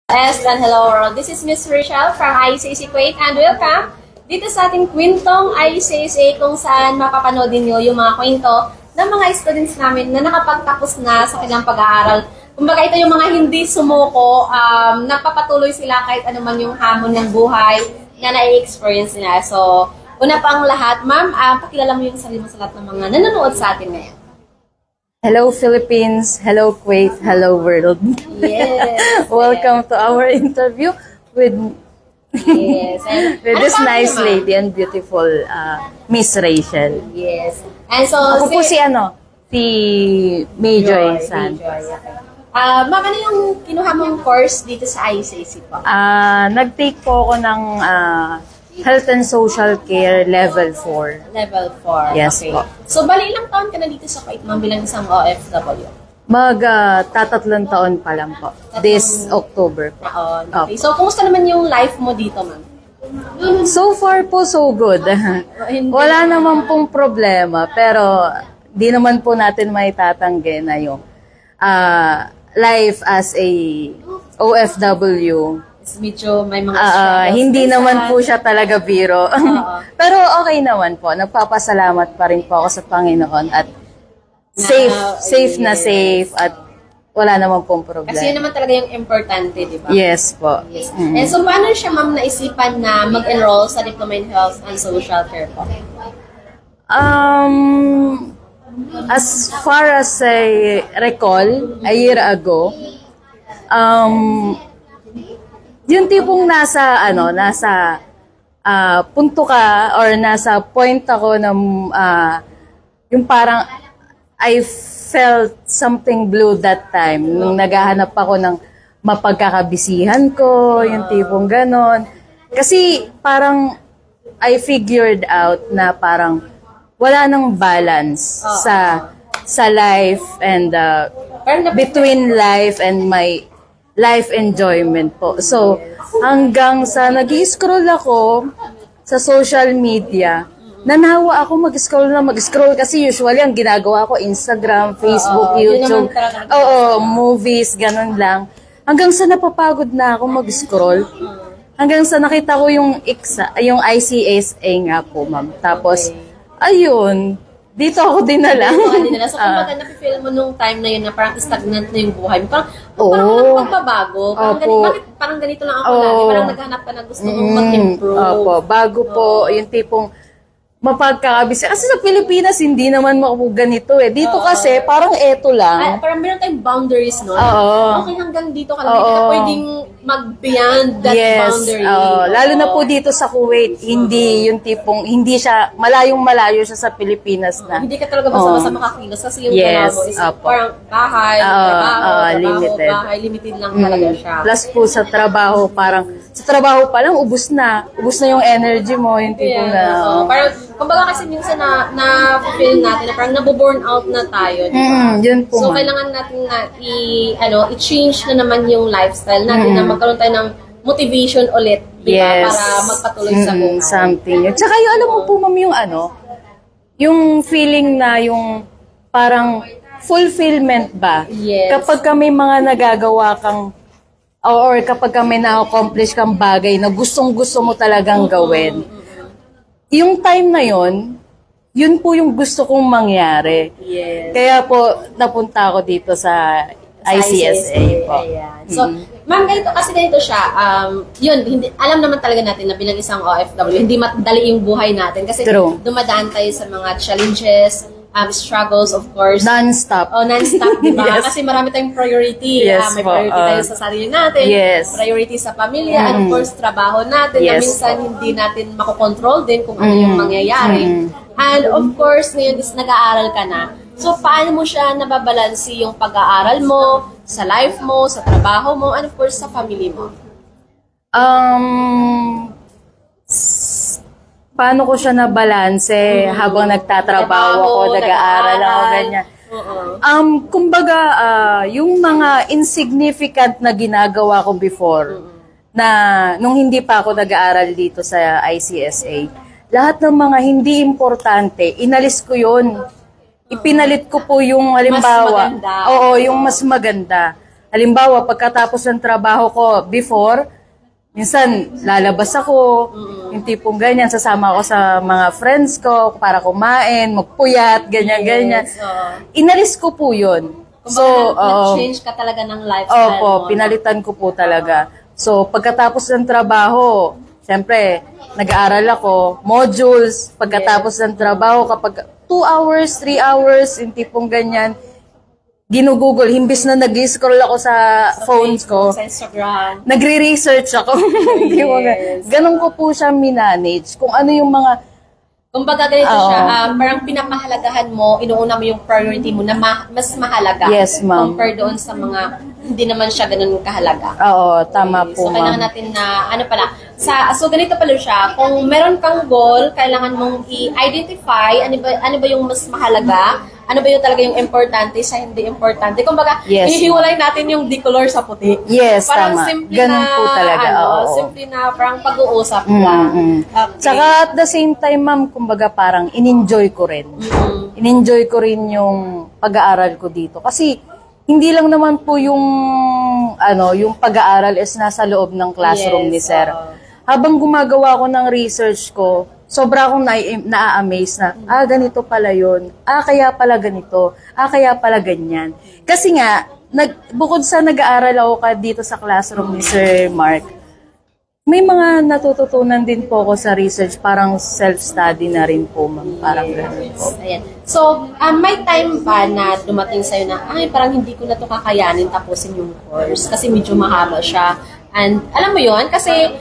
Yes, and hello world. This is Miss Rachel from ICAC Kuwait and welcome dito sa ating kwentong ICAC kung saan mapapanood niyo yung mga kwento ng mga students namin na nakapagtapos na sa kanilang pag-aaral. Kumbaga ito yung mga hindi sumuko, napapatuloy sila kahit anuman yung hamon ng buhay na na-experience nila. So, una pa ang lahat, ma'am, pakilala mo yung sarili mo sa lahat ng mga nanonood sa atin ngayon. Hello Philippines, hello Kuwait, hello world. Yes. Welcome to our interview with Yes. with this nice lady and beautiful Miss Rachel. Yes. And so Ako po si Mayjoy San. Ma'am, ano yung kinuha mong course dito sa ICAC po? Nag-take po ako ng Health and Social Care Level 4. Level 4. Yes Okay. po. So, bali ilang taon ka na dito sa Kuwait, ma'am, bilang isang OFW? Tatatlong taon pa lang po. This October po. Okay. So, kumusta naman yung life mo dito, ma'am? So far po, so good. Wala naman pong problema, pero di naman po natin maitatanggi na yung life as a OFW. Medyo may mga struggles. Hindi naman po siya talaga biro. Pero okay naman po. Nagpapasalamat pa rin po ako sa Panginoon at safe at wala naman pong problema. Kasi yun naman talaga yung importante, di ba? Yes po. Yes. And so, paano siya, ma'am, naisipan na mag-enroll sa Diploma in Health and Social Care po? As far as I recall, a year ago, yung tipong nasa punto ka or nasa point ako ng yung parang I felt something blue that time nung naghahanap ako ng mapagkakabisihan ko, yung tipong ganon. Kasi parang I figured out na parang wala nang balance sa life and between life and my life enjoyment po. So, hanggang sa nag-scroll ako sa social media, nanawa ako mag-scroll kasi usually ang ginagawa ko Instagram, Facebook, YouTube, movies, ganun lang. Hanggang sa napapagod na ako mag-scroll. Hanggang sa nakita ko yung ICSA nga po, ma'am. Tapos, ayun, dito ako dinala. So, kumbaga, napifeel mo nung time na yun na parang stagnant na yung buhay mo. Parang magbabago. Bakit parang ganito lang ako lagi? Parang naghanap ka na gusto mong mag-improve. Bago po, yung tipong mapagkakabisi. Kasi sa Pilipinas, hindi naman ganito eh. Dito kasi, parang eto lang. Parang meron tayong boundaries, no? Okay, hanggang dito ka lang. Hindi ka pwedeng mag-beyond that boundary. Lalo na po dito sa Kuwait, hindi yung tipong, hindi siya, malayo siya sa Pilipinas na. Hindi ka talaga basta-basta makakilos kasi yung galaw mo is parang bahay, limited lang talaga siya. Plus po sa trabaho, parang, sa trabaho pa lang, ubus na yung energy mo, yung tipong parang, kumbaga kasi minsan na-fulfill natin na parang naboburn out na tayo. Yun po. So, kailangan natin na i-change na naman yung lifestyle natin na magkaroon tayo ng motivation ulit, di ba? Para magpatuloy sa buhay. Something. Tsaka yung alam mo po, ma'am, yung feeling na yung parang fulfillment ba? Yes. Kapag kami mga nagagawa kang or kapag kami na-accomplish kang bagay na gustong-gusto mo talagang gawin, yung time na yun po yung gusto kong mangyari. Yes. Kaya po, napunta ako dito sa ICSA po. So, ma'am, ganito siya. Hindi, alam naman talaga natin na bilang isang OFW, hindi madali yung buhay natin. Kasi dumadaan tayo sa mga challenges, struggles, of course. Non-stop. Non-stop, di ba? Kasi marami tayong priority. May priority tayo sa sarili natin. Priority sa pamilya. And of course, trabaho natin. Na minsan hindi natin makokontrol din kung ano yung mangyayari. And of course, ngayon is nag-aaral ka na. So, paano mo siya nababalansi yung pag-aaral mo, sa life mo, sa trabaho mo, and of course, sa family mo? Paano ko siya nabalanse habang nagtatrabaho ako, nag-aaral ako, ganyan. Kumbaga, yung mga insignificant na ginagawa ko before, na nung hindi pa ako nag-aaral dito sa ICSA, lahat ng mga hindi importante, inalis ko yun. Ipinalit ko po yung halimbawa. Mas maganda. Yung mas maganda. Halimbawa, pagkatapos ng trabaho ko before, minsan lalabas ako, yung tipong ganyan, sasama ako sa mga friends ko para kumain, magpuyat, ganyan-ganyan. Inalis ko po yun. So, nag-change ka talaga ng lifestyle mo. Pinalitan ko po talaga. So, pagkatapos ng trabaho, siyempre, nag-aaral ako, modules, pagkatapos ng trabaho, kapag 2 hours, 3 hours, yung tipong ganyan, ginugugol, himbis na nag-scroll ako sa phones ko, sa Instagram, nagre-research ako. Ganon ko po siya minanage. Kung ano yung mga... Kumbaga ganito siya, parang pinapahalagahan mo, inuuna mo yung priority mo na mas mahalaga. Yes, ma'am. Compare doon sa mga hindi naman siya ganun kahalaga. Oo, tama po, so, kailangan natin na, so ganito pala siya, kung meron kang goal, kailangan mong i-identify ano ba yung mas mahalaga, ano ba yung talaga yung importante sa hindi importante. Kumbaga, ihiwalay natin yung decolor sa puti. Yes, parang tama. Simple ganun po talaga. Simple na parang pag-uusap lang. Okay. Tsaka at the same time, ma'am, kumbaga parang in-enjoy ko rin. In-enjoy ko rin yung pag-aaral ko dito. Kasi, hindi lang naman po yung pag-aaral is nasa loob ng classroom ni sir. Habang gumagawa ko ng research ko, sobra akong na-amaze na, ganito pala yun. Kaya pala ganito. Kaya pala ganyan. Kasi nga, bukod sa nag-aaral ako dito sa classroom ni Sir Mark, may mga natututunan din po ako sa research, parang self-study na rin po, ma'am. Parang gano'n po. Ayan. So, may time ba na dumating sa'yo na, parang hindi ko na ito kakayanin tapusin yung course kasi medyo mahaba siya. And alam mo yon kasi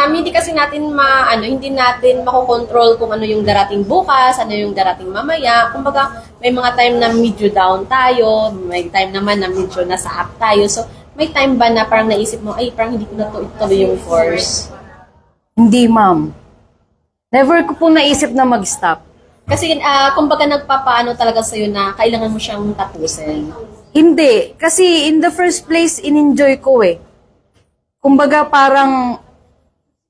hindi kasi natin hindi natin makokontrol kung ano yung darating bukas, ano yung darating mamaya. Kumbaga, may mga time na medyo down tayo, may time naman na medyo nasa up tayo. So, may time ba na parang naisip mo, parang hindi ko na ituloy yung course? Hindi, ma'am. Never ko po naisip na mag-stop. Kasi, kumbaga nagpapaano talaga sa'yo na kailangan mo siyang tapusin. Hindi. Kasi in the first place, in-enjoy ko eh. Kumbaga parang,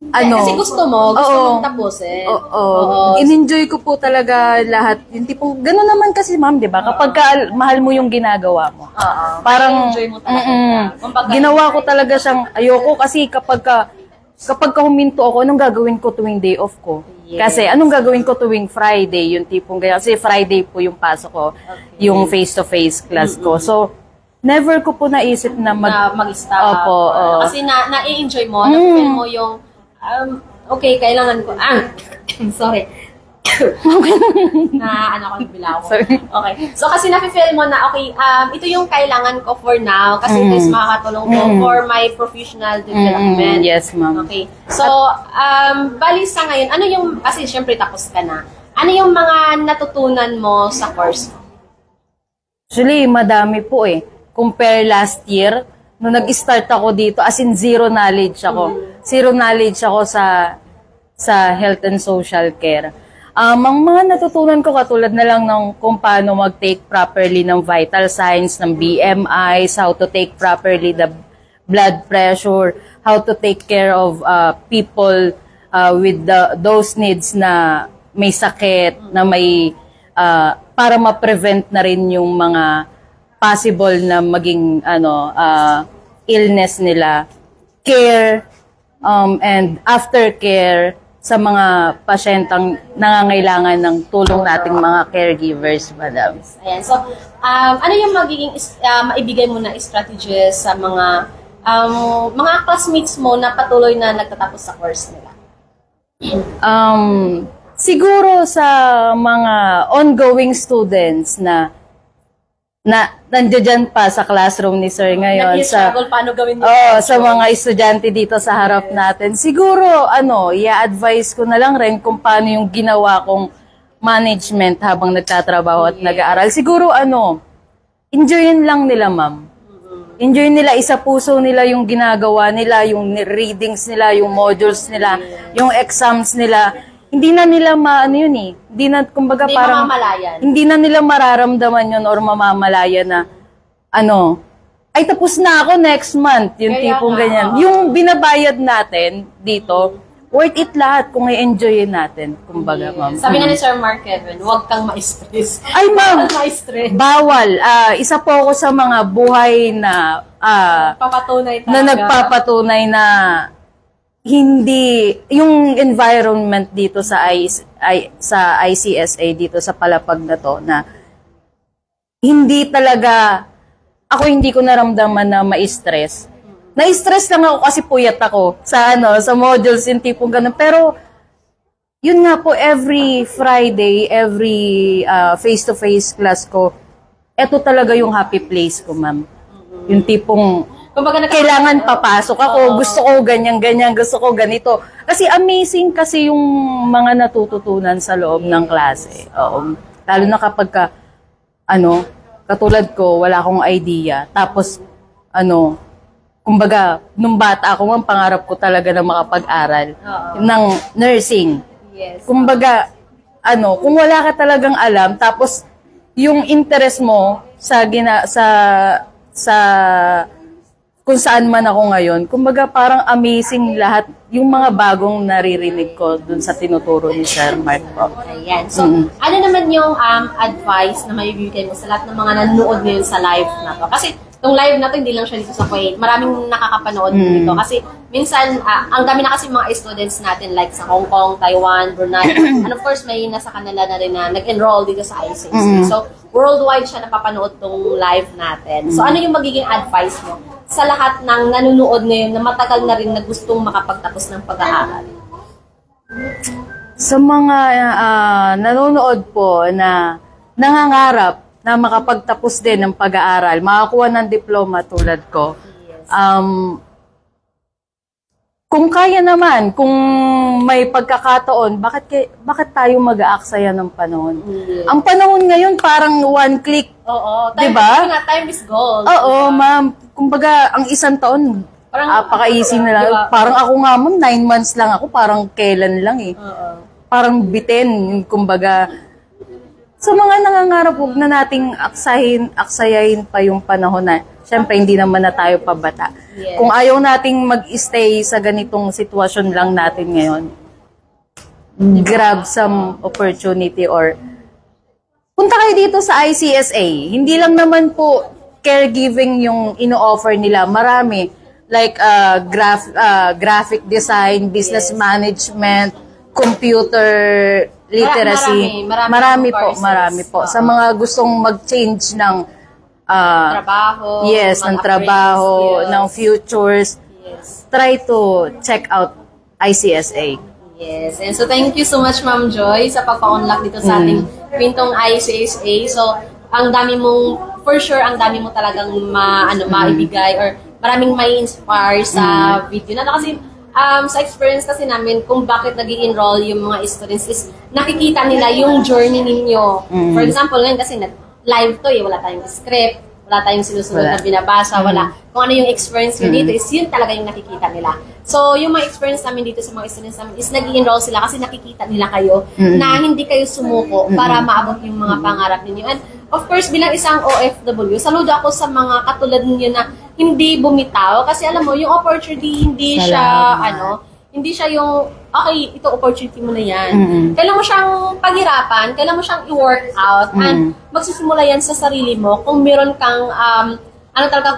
kasi gusto mong tapusin. Oo. In-enjoy ko po talaga lahat. Yung tipong, gano'n naman kasi ma'am, di ba? Kapag mahal mo yung ginagawa mo. Parang, enjoy mo talaga. Ginawa ko talaga siyang, ayoko kasi kapag huminto ako, anong gagawin ko tuwing day off ko? Kasi anong gagawin ko tuwing Friday? Yung tipong ganyan. Kasi Friday po yung pasok ko, yung face-to-face class ko. So, never ko po naisip na mag-stop. Opo. Kasi na-enjoy mo, na-feel mo yung, kailangan ko, sorry. Bilaw. Okay. So, kasi na-feel mo na, ito yung kailangan ko for now, kasi ito is makakatulong ko for my professional development. Yes, ma'am. Okay. So, bali sa ngayon, kasi syempre tapos ka na, ano yung mga natutunan mo sa course mo? Actually, madami po eh. Compare last year, nung nag-start ako dito, as in zero knowledge ako. Zero knowledge ako sa health and social care. Ang mga natutunan ko katulad na lang ng kung paano mag-take properly ng vital signs, ng BMIs, how to take properly the blood pressure, how to take care of people with those needs na may sakit, na may para ma-prevent na rin yung mga possible na maging illness nila, care, and aftercare sa mga pasyentang nangangailangan ng tulong nating mga caregivers, madam. Ayan. So, ano yung magiging maibigay mo na strategies sa mga classmates mo na patuloy na nagtatapos sa course nila? Siguro sa mga ongoing students na nandiyan pa sa classroom ni Sir ngayon. Paano gawin sa mga estudyante dito sa harap natin. Siguro, i-advise ko na lang rin kung paano yung ginawa kong management habang nagtatrabaho at nag-aaral. Siguro, enjoyin lang nila, ma'am. Enjoy nila, isa puso nila yung ginagawa nila, yung readings nila, yung modules nila, yung exams nila. Hindi na nila hindi na, kumbaga parang, hindi na nila mararamdaman yun or mamamalaya na, tapos na ako next month, yung tipong ganyan. Yung binabayad natin dito, worth it lahat kung i-enjoyin natin, kumbaga, ma'am. Sabi nga ni Sir Mark Kevin, huwag kang ma-stress. Ay, ma'am, bawal. Isa po ako sa mga buhay na Papatunay talaga. na nagpapatunay na hindi yung environment dito sa sa ICSA dito sa Palapag na to na hindi talaga ako hindi ko naramdaman na ma-stress. Na-stress lang ako kasi puyat ako sa sa modules yung tipong ganun. Pero yun nga po every Friday, every face-to-face class ko, eto talaga yung happy place ko, ma'am. Yung tipong Kumbaga, kailangan papasok ako, gusto ko ganyan, gusto ko ganito. Kasi amazing kasi yung mga natututunan sa loob ng klase. Oo. Lalo na kapag katulad ko, wala akong idea. Tapos, kumbaga, nung bata ako, ang pangarap ko talaga na makapag-aral ng nursing. Yes. Kumbaga, kung wala ka talagang alam, tapos yung interest mo sa kung saan man ako ngayon, kumbaga parang amazing lahat yung mga bagong naririnig ko dun sa tinuturo ni Sir Mark po. Ayan. So, ano naman yung advice na maibibigay mo sa lahat ng mga nanonood ngayon sa live na to? Kasi itong live na to, hindi lang siya dito sa Kuwait. Maraming nakakapanood dito. Kasi minsan, ang dami na kasi mga students natin like sa Hong Kong, Taiwan, Brunei. And of course, may nasa kanila na rin na nag-enroll dito sa ICSA. So, worldwide siya napapanood tong live natin. So, ano yung magiging advice mo sa lahat ng nanonood ngayon na matagal na rin na gustong makapagtapos ng pag-aaral? Sa mga nanonood po na nangangarap na makapagtapos din ng pag-aaral, makakuha ng diploma tulad ko, kung kaya naman, kung may pagkakataon, bakit tayo mag-aaksaya ng panahon? Ang panahon ngayon parang one click. Oo. Diba? Time is gold. Oo, ma'am. Kumbaga, ang isang taon, apaka-easy na lang. Diba? Parang ako nga, ma'am, 9 months lang ako. Parang kailan lang eh. Parang bitin, kumbaga. Sa mga nangangarap, huwag na nating aksayahin pa yung panahon na, syempre, hindi naman na tayo pabata. Yes. Kung ayaw nating mag-stay sa ganitong sitwasyon lang natin ngayon, grab some opportunity or punta kayo dito sa ICSA. Hindi lang naman po caregiving yung ino-offer nila. Marami. Like graphic design, business management, computer literacy. Marami po. Sa mga gustong mag-change ng trabaho. Yes, ng trabaho, ng futures. Yes. Try to check out ICSA. Yes. And so, thank you so much, Ma'am Joy, sa pagpa-unlock dito sa ating Kwentong ICSA. So, ang dami mong, for sure, ang dami mo talagang maibigay or maraming may inspire sa video na. Kasi, sa experience kasi namin, kung bakit nag-i-enroll yung mga students is nakikita nila yung journey ninyo. For example, ngayon kasi live to wala tayong script, wala tayong sinusunod na binabasa, wala. Kung ano yung experience nyo dito is yun talaga yung nakikita nila. So, yung mga experience namin dito sa mga students namin is nag-i-enroll sila kasi nakikita nila kayo na hindi kayo sumuko para maabot yung mga pangarap ninyo. And of course, bilang isang OFW, saludo ako sa mga katulad ninyo na hindi bumitaw kasi alam mo, yung opportunity hindi siya yung okay, ito opportunity mo na yan. Kailan mo siyang paghirapan, kailan mo siyang i-work out and magsisimula yan sa sarili mo kung meron kang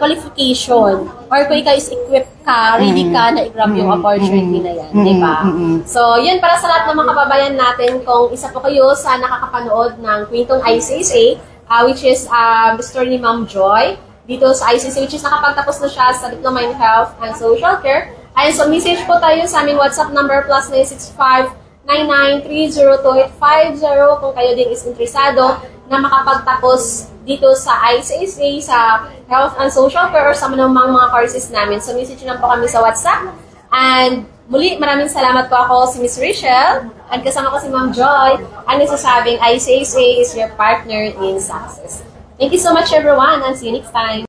qualification or kung ikaw is equipped ka, ready ka na i-grab yung opportunity na yan, di ba? So, yun para sa lahat ng mga kababayan natin, kung isa po kayo sa nakakapanood ng Kwentong ICSA, which is story ni Ma'am Joy, dito sa ICSA, which is nakapagtapos na siya sa Diploma in Health and Social Care. Ay, so message po tayo sa aming WhatsApp number +965-9930250 kung kayo din is interesado na makapagtapos dito sa ICSA, sa Health and Social Care or sa mga courses namin. So message lang po kami sa WhatsApp. And muli, maraming salamat po ako si Miss Rachel at kasama ko si Ma'am Joy ang nagsasabing ICSA is your partner in success. Thank you so much everyone and see you next time.